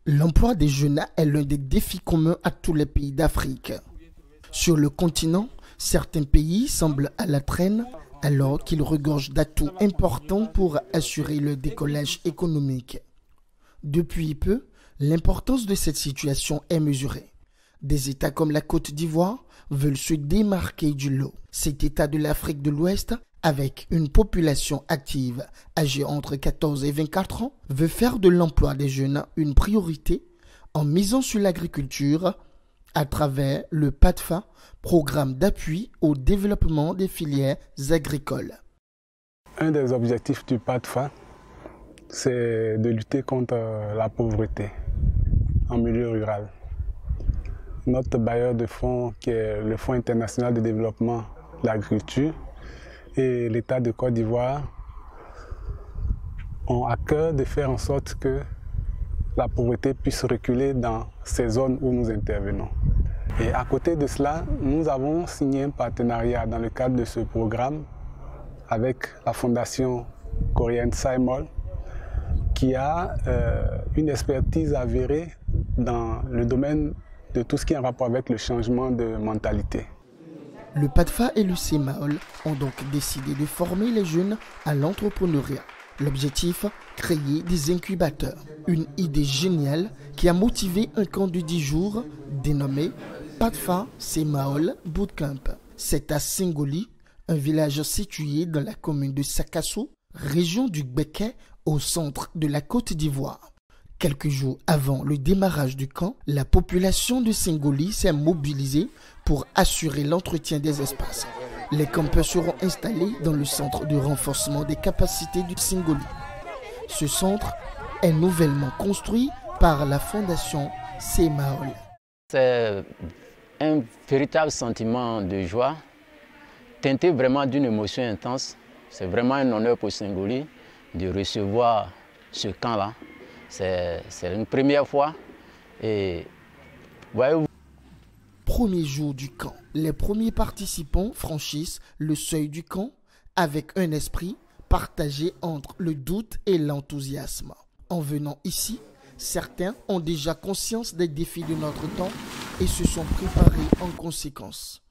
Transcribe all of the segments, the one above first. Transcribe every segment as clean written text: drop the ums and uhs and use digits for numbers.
L'emploi des jeunes est l'un des défis communs à tous les pays d'Afrique. Sur le continent, certains pays semblent à la traîne alors qu'ils regorgent d'atouts importants pour assurer le décollage économique. Depuis peu, l'importance de cette situation est mesurée. Des États comme la Côte d'Ivoire veulent se démarquer du lot. Cet État de l'Afrique de l'Ouest, avec une population active âgée entre 14 et 24 ans, veut faire de l'emploi des jeunes une priorité en misant sur l'agriculture à travers le PADFA, programme d'appui au développement des filières agricoles. Un des objectifs du PADFA, c'est de lutter contre la pauvreté en milieu rural. Notre bailleur de fonds, qui est le Fonds international de développement de l'agriculture, et l'État de Côte d'Ivoire ont à cœur de faire en sorte que la pauvreté puisse reculer dans ces zones où nous intervenons. Et à côté de cela, nous avons signé un partenariat dans le cadre de ce programme avec la fondation coréenne SciMol, qui a une expertise avérée dans le domaine de tout ce qui est en rapport avec le changement de mentalité. Le PADFA et le CMAOL ont donc décidé de former les jeunes à l'entrepreneuriat. L'objectif, créer des incubateurs. Une idée géniale qui a motivé un camp de 10 jours dénommé PADFA CMAOL Bootcamp. C'est à Singoli, un village situé dans la commune de Sakasso, région du Gbeke, au centre de la Côte d'Ivoire. Quelques jours avant le démarrage du camp, la population de Singoli s'est mobilisée pour assurer l'entretien des espaces. Les campeurs seront installés dans le centre de renforcement des capacités du Singoli. Ce centre est nouvellement construit par la fondation CMAOL. C'est un véritable sentiment de joie, teinté vraiment d'une émotion intense. C'est vraiment un honneur pour Singoli de recevoir ce camp-là. C'est une première fois. Et voyez-vous. Premier jour du camp, les premiers participants franchissent le seuil du camp avec un esprit partagé entre le doute et l'enthousiasme. En venant ici, certains ont déjà conscience des défis de notre temps et se sont préparés en conséquence.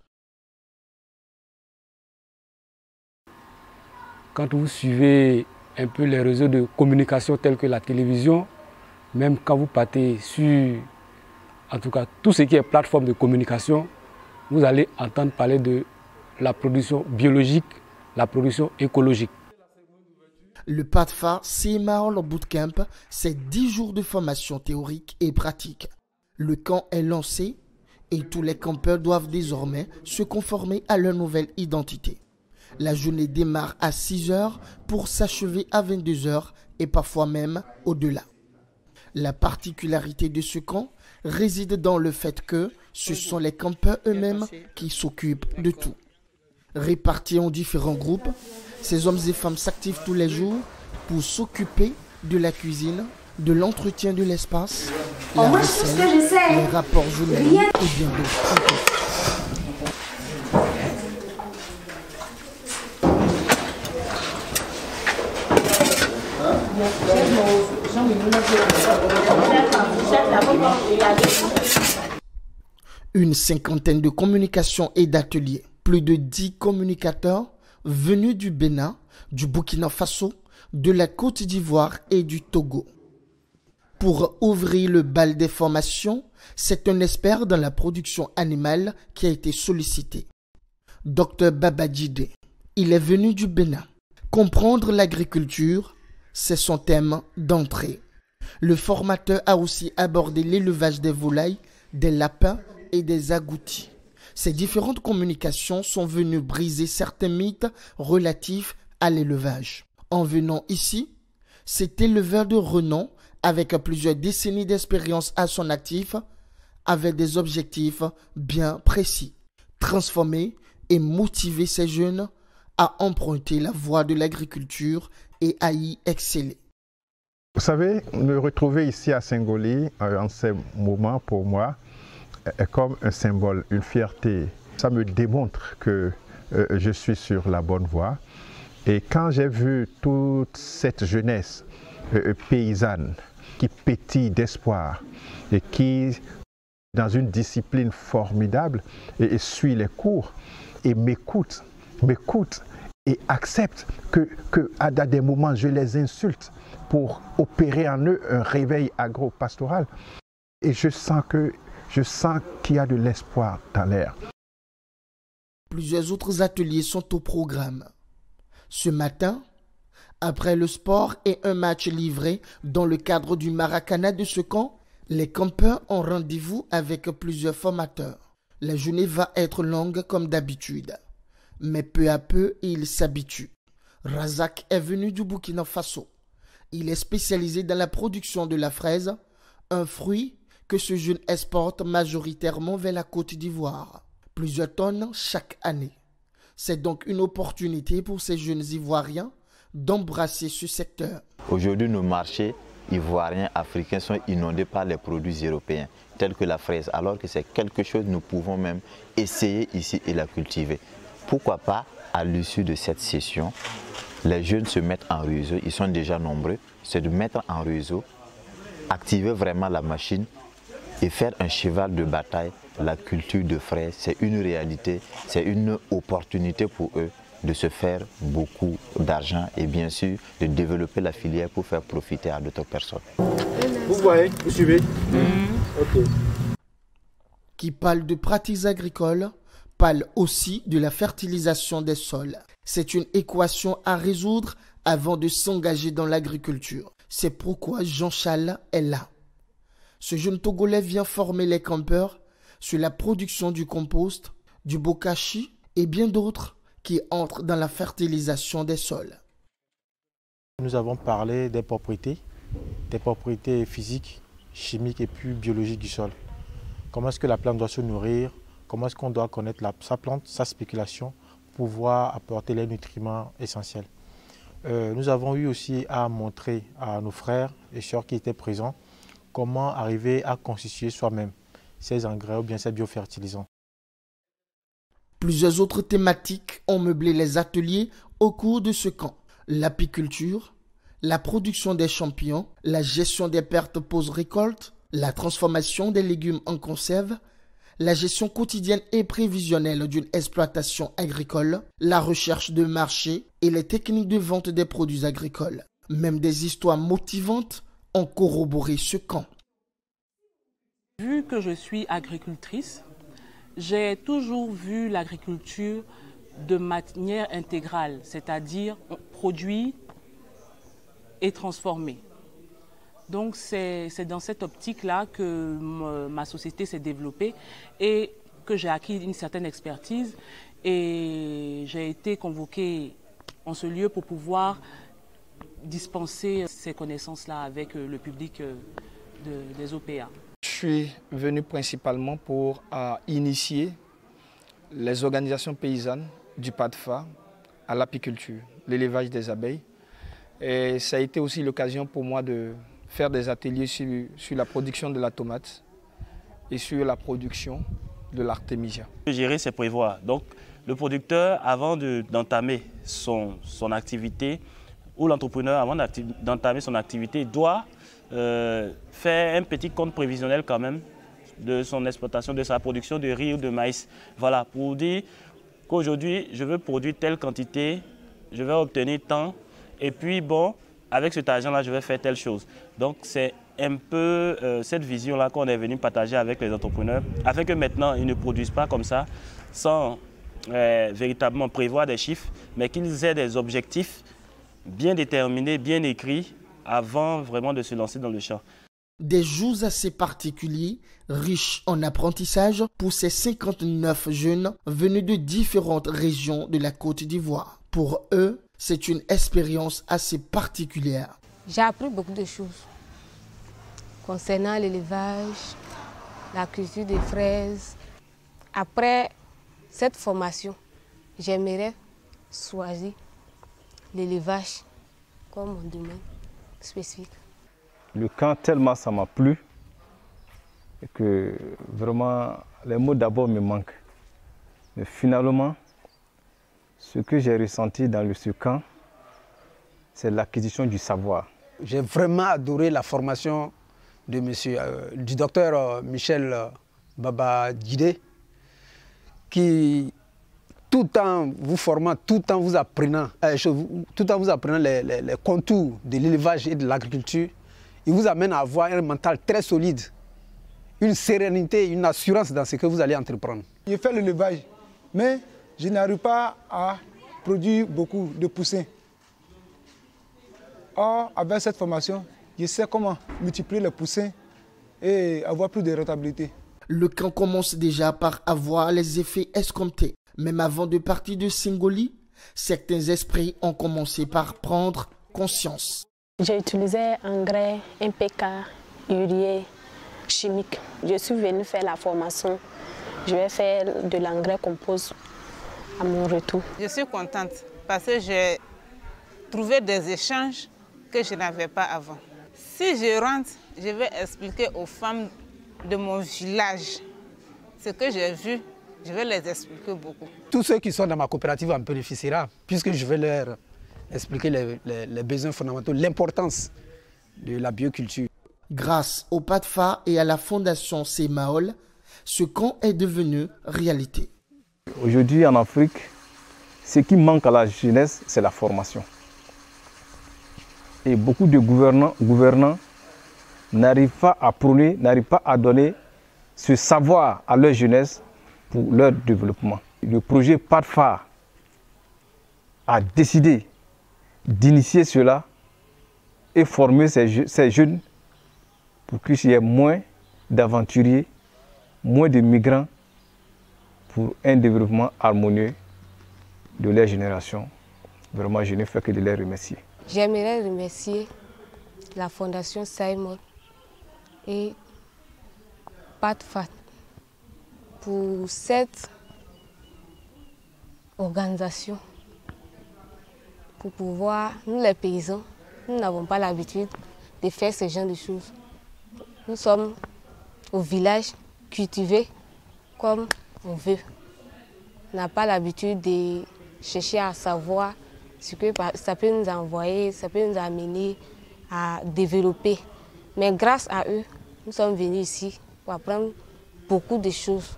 Quand vous suivez un peu les réseaux de communication tels que la télévision, même quand vous partez sur, en tout cas, tout ce qui est plateforme de communication, vous allez entendre parler de la production biologique, la production écologique. Le PADFA CMAOL Bootcamp, c'est 10 jours de formation théorique et pratique. Le camp est lancé et tous les campeurs doivent désormais se conformer à leur nouvelle identité. La journée démarre à 6 h pour s'achever à 22 h et parfois même au-delà. La particularité de ce camp réside dans le fait que ce sont les campeurs eux-mêmes qui s'occupent de tout. Répartis en différents groupes, ces hommes et femmes s'activent tous les jours pour s'occuper de la cuisine, de l'entretien de l'espace, la vaisselle, les rapports journaliers et bien d'autres. Une cinquantaine de communications et d'ateliers. Plus de 10 communicateurs venus du Bénin, du Burkina Faso, de la Côte d'Ivoire et du Togo. Pour ouvrir le bal des formations, c'est un expert dans la production animale qui a été sollicité. Dr Babadjide, il est venu du Bénin. Comprendre l'agriculture, c'est son thème d'entrée. Le formateur a aussi abordé l'élevage des volailles, des lapins et des agoutis. Ces différentes communications sont venues briser certains mythes relatifs à l'élevage. En venant ici, cet éleveur de renom, avec plusieurs décennies d'expérience à son actif, avait des objectifs bien précis. Transformer et motiver ces jeunes à emprunter la voie de l'agriculture et à y exceller. Vous savez, me retrouver ici à Singoli en ces moments pour moi est comme un symbole, une fierté. Ça me démontre que je suis sur la bonne voie. Et quand j'ai vu toute cette jeunesse paysanne qui pétille d'espoir et qui, dans une discipline formidable, et suit les cours et m'écoute et accepte que à des moments je les insulte pour opérer en eux un réveil agro-pastoral. Et je sens qu'il y a de l'espoir dans l'air. Plusieurs autres ateliers sont au programme. Ce matin, après le sport et un match livré dans le cadre du Maracana de Secamp, les campeurs ont rendez-vous avec plusieurs formateurs. La journée va être longue comme d'habitude, mais peu à peu, ils s'habituent. Razak est venu du Burkina Faso. Il est spécialisé dans la production de la fraise, un fruit que ce jeune exporte majoritairement vers la Côte d'Ivoire. Plusieurs tonnes chaque année. C'est donc une opportunité pour ces jeunes Ivoiriens d'embrasser ce secteur. Aujourd'hui, nos marchés ivoiriens, africains sont inondés par les produits européens, tels que la fraise, alors que c'est quelque chose que nous pouvons même essayer ici et la cultiver. Pourquoi pas, à l'issue de cette session, les jeunes se mettent en réseau, ils sont déjà nombreux, c'est de mettre en réseau, activer vraiment la machine et faire un cheval de bataille. La culture de fraises, c'est une réalité, c'est une opportunité pour eux de se faire beaucoup d'argent et bien sûr de développer la filière pour faire profiter à d'autres personnes. Vous voyez, vous suivez? Ok. Qui parle de pratiques agricoles, parle aussi de la fertilisation des sols. C'est une équation à résoudre avant de s'engager dans l'agriculture. C'est pourquoi Jean-Charles est là. Ce jeune Togolais vient former les campeurs sur la production du compost, du bokashi et bien d'autres qui entrent dans la fertilisation des sols. Nous avons parlé des propriétés physiques, chimiques et puis biologiques du sol. Comment est-ce que la plante doit se nourrir, comment est-ce qu'on doit connaître sa plante, sa spéculation, pour pouvoir apporter les nutriments essentiels. Nous avons eu aussi à montrer à nos frères et sœurs qui étaient présents comment arriver à constituer soi-même ces engrais ou bien ces biofertilisants. Plusieurs autres thématiques ont meublé les ateliers au cours de ce camp. L'apiculture, la production des champignons, la gestion des pertes post-récolte, la transformation des légumes en conserve, la gestion quotidienne et prévisionnelle d'une exploitation agricole, la recherche de marché et les techniques de vente des produits agricoles. Même des histoires motivantes ont corroboré ce camp. Vu que je suis agricultrice, j'ai toujours vu l'agriculture de manière intégrale, c'est-à-dire produit et transformé. Donc c'est dans cette optique-là que ma société s'est développée et que j'ai acquis une certaine expertise et j'ai été convoquée en ce lieu pour pouvoir dispenser ces connaissances-là avec le public des OPA. Je suis venu principalement pour initier les organisations paysannes du PADFA à l'apiculture, l'élevage des abeilles. Et ça a été aussi l'occasion pour moi de faire des ateliers sur la production de la tomate et sur la production de l'artémisia. Gérer, c'est prévoir. Donc, le producteur, avant d'entamer son activité, ou l'entrepreneur, avant d'entamer son activité, doit faire un petit compte prévisionnel quand même de son exploitation, de sa production de riz ou de maïs. Voilà, pour dire qu'aujourd'hui, je veux produire telle quantité, je vais obtenir tant, et puis bon, avec cet argent-là, je vais faire telle chose. Donc c'est un peu cette vision-là qu'on est venu partager avec les entrepreneurs, afin que maintenant, ils ne produisent pas comme ça, sans véritablement prévoir des chiffres, mais qu'ils aient des objectifs bien déterminés, bien écrits, avant vraiment de se lancer dans le champ. Des jours assez particuliers, riches en apprentissage pour ces 59 jeunes venus de différentes régions de la Côte d'Ivoire. Pour eux, c'est une expérience assez particulière. J'ai appris beaucoup de choses concernant l'élevage, la culture des fraises. Après cette formation, j'aimerais choisir l'élevage comme mon domaine spécifique. Le camp, tellement ça m'a plu que vraiment les mots d'abord me manquent. Mais finalement, ce que j'ai ressenti dans ce camp, c'est l'acquisition du savoir. J'ai vraiment adoré la formation de du docteur Michel Baba Guidé, qui, tout en vous formant, tout en vous apprenant les contours de l'élevage et de l'agriculture, il vous amène à avoir un mental très solide, une sérénité, une assurance dans ce que vous allez entreprendre. Je fais l'élevage, mais je n'arrive pas à produire beaucoup de poussins. Or, avec cette formation, je sais comment multiplier les poussins et avoir plus de rentabilité. Le camp commence déjà par avoir les effets escomptés. Même avant de partir de Singoli, certains esprits ont commencé par prendre conscience. J'ai utilisé engrais, NPK, urée, chimique. Je suis venue faire la formation. Je vais faire de l'engrais compost à mon retour. Je suis contente parce que j'ai trouvé des échanges que je n'avais pas avant. Si je rentre, je vais expliquer aux femmes de mon village ce que j'ai vu. Je vais les expliquer beaucoup. Tous ceux qui sont dans ma coopérative en bénéficieront, puisque je vais leur expliquer les besoins fondamentaux, l'importance de la bioculture. Grâce au PADFA et à la fondation CEMAOL, ce camp est devenu réalité. Aujourd'hui en Afrique, ce qui manque à la jeunesse, c'est la formation. Et beaucoup de gouvernants n'arrivent pas à prôner, n'arrivent pas à donner ce savoir à leur jeunesse pour leur développement. Le projet PADFA a décidé d'initier cela et former ces jeunes pour qu'il y ait moins d'aventuriers, moins de migrants pour un développement harmonieux de leur génération. Vraiment, je ne fais que de les remercier. J'aimerais remercier la Fondation CEMAOL et PADFA pour cette organisation. Pour pouvoir, nous les paysans, nous n'avons pas l'habitude de faire ce genre de choses. Nous sommes au village cultivés comme on veut. On n'a pas l'habitude de chercher à savoir ce que ça peut nous envoyer, ça peut nous amener à développer. Mais grâce à eux, nous sommes venus ici pour apprendre beaucoup de choses.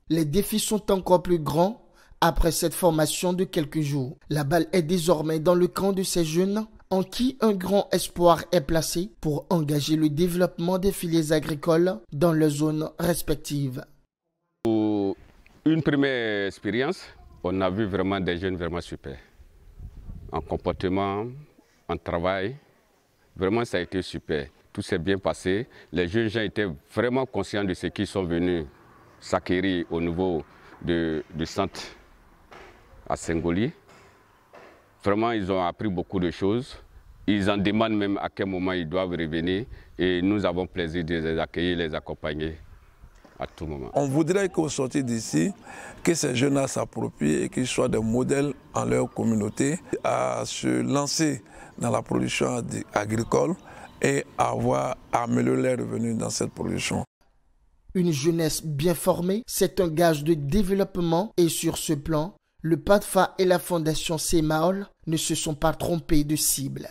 Les défis sont encore plus grands après cette formation de quelques jours. La balle est désormais dans le camp de ces jeunes en qui un grand espoir est placé pour engager le développement des filières agricoles dans leurs zones respectives. Pour une première expérience, on a vu vraiment des jeunes vraiment super. En comportement, en travail, vraiment ça a été super. Tout s'est bien passé. Les jeunes gens étaient vraiment conscients de ce qu'ils sont venus s'acquérir au niveau du centre à Singoli. Vraiment, ils ont appris beaucoup de choses. Ils en demandent même à quel moment ils doivent revenir. Et nous avons plaisir de les accueillir, les accompagner à tout moment. On voudrait qu'au sortir d'ici, que ces jeunes-là s'approprient et qu'ils soient des modèles en leur communauté, à se lancer dans la production agricole et avoir amélioré leurs revenus dans cette production. Une jeunesse bien formée, c'est un gage de développement et sur ce plan, le PADFA et la fondation CEMAOL ne se sont pas trompés de cible.